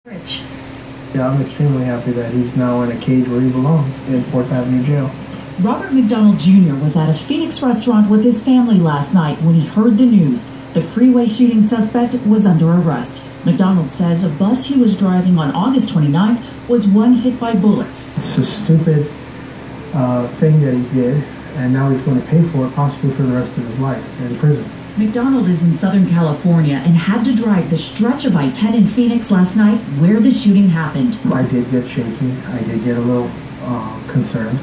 Rich. Yeah, I'm extremely happy that he's now in a cage where he belongs, in 4th Avenue Jail. Robert McDonald Jr. was at a Phoenix restaurant with his family last night when he heard the news. The Freeway shooting suspect was under arrest. McDonald says a bus he was driving on August 29th was one hit by bullets. It's a stupid thing that he did, and now he's going to pay for it, possibly for the rest of his life in prison. McDonald is in Southern California and had to drive the stretch of I-10 in Phoenix last night where the shooting happened. I did get shaky. I did get a little concerned.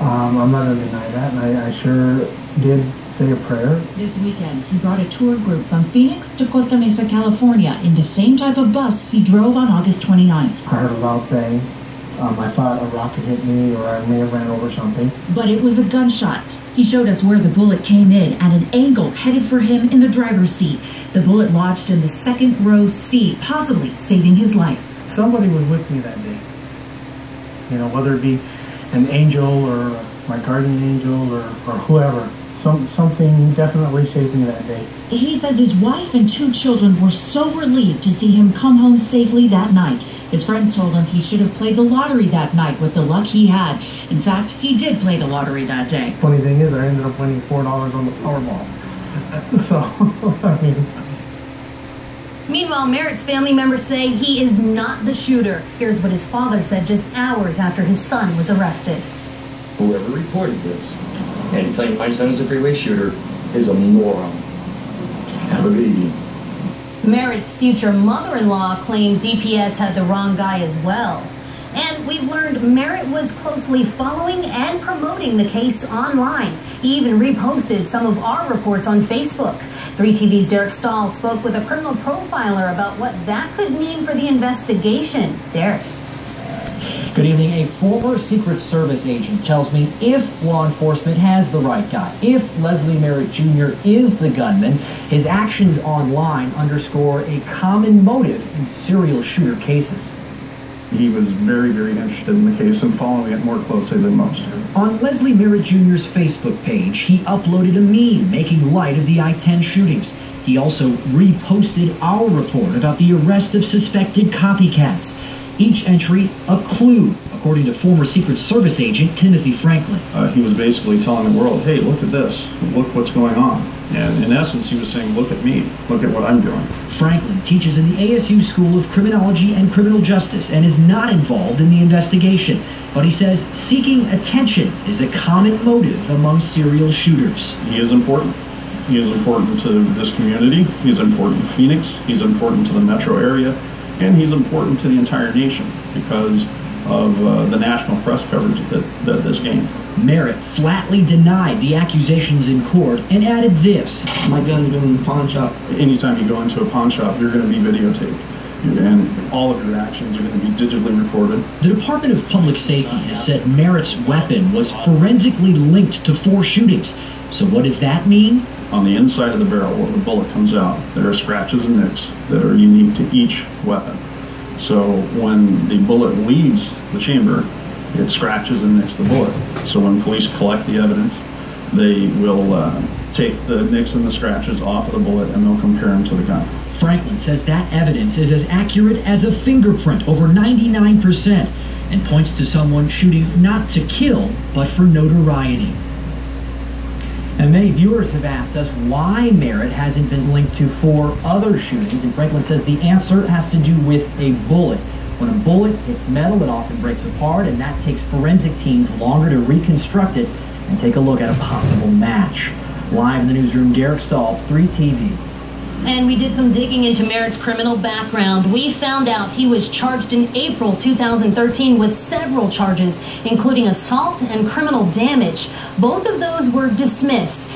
I'm not going to deny that, and I sure did say a prayer. This weekend, he brought a tour group from Phoenix to Costa Mesa, California in the same type of bus he drove on August 29th. I heard a loud bang. I thought a rocket hit me, or I may have ran over something. But it was a gunshot. He showed us where the bullet came in at an angle headed for him in the driver's seat. The bullet lodged in the second row seat, possibly saving his life. Somebody was with me that day. You know, whether it be an angel or my guardian angel or whoever. Something definitely saved me that day. He says his wife and 2 children were so relieved to see him come home safely that night. His friends told him he should have played the lottery that night with the luck he had. In fact, he did play the lottery that day. Funny thing is, I ended up winning $4 on the Powerball. So, I mean... Meanwhile, Merritt's family members say he is not the shooter. Here's what his father said just hours after his son was arrested. Whoever reported this and claimed my son is a freeway shooter is a moron. Have a good evening. Merritt's future mother-in-law claimed DPS had the wrong guy as well. And we've learned Merritt was closely following and promoting the case online. He even reposted some of our reports on Facebook. 3TV's Derek Stahl spoke with a criminal profiler about what that could mean for the investigation. Derek. Good evening. A former Secret Service agent tells me if law enforcement has the right guy, if Leslie Merritt Jr. is the gunman, his actions online underscore a common motive in serial shooter cases. He was very, very interested in the case and following it more closely than most. On Leslie Merritt Jr.'s Facebook page, he uploaded a meme making light of the I-10 shootings. He also reposted our report about the arrest of suspected copycats. Each entry a clue, according to former Secret Service agent Timothy Franklin. He was basically telling the world, hey, look at this, look what's going on. And in essence, he was saying, look at me, look at what I'm doing. Franklin teaches in the ASU School of Criminology and Criminal Justice and is not involved in the investigation. But he says seeking attention is a common motive among serial shooters. He is important. He is important to this community. He's important to Phoenix. He's important to the metro area. And he's important to the entire nation because of the national press coverage that this gained. Merritt flatly denied the accusations in court and added this. My gun's been in the pawn shop. Anytime you go into a pawn shop, you're going to be videotaped. And all of your actions are going to be digitally recorded. The Department of Public Safety has said Merritt's weapon was forensically linked to 4 shootings. So what does that mean? On the inside of the barrel where the bullet comes out, there are scratches and nicks that are unique to each weapon. So when the bullet leaves the chamber, it scratches and nicks the bullet. So when police collect the evidence, they will take the nicks and the scratches off of the bullet and they'll compare them to the gun. Franklin says that evidence is as accurate as a fingerprint, over 99%, and points to someone shooting not to kill, but for notoriety. And many viewers have asked us why Merritt hasn't been linked to 4 other shootings, and Franklin says the answer has to do with a bullet. When a bullet hits metal, it often breaks apart, and that takes forensic teams longer to reconstruct it and take a look at a possible match. Live in the newsroom, Derek Stahl, 3TV. And we did some digging into Merritt's criminal background. We found out he was charged in April 2013 with several charges, including assault and criminal damage. Both of those were dismissed.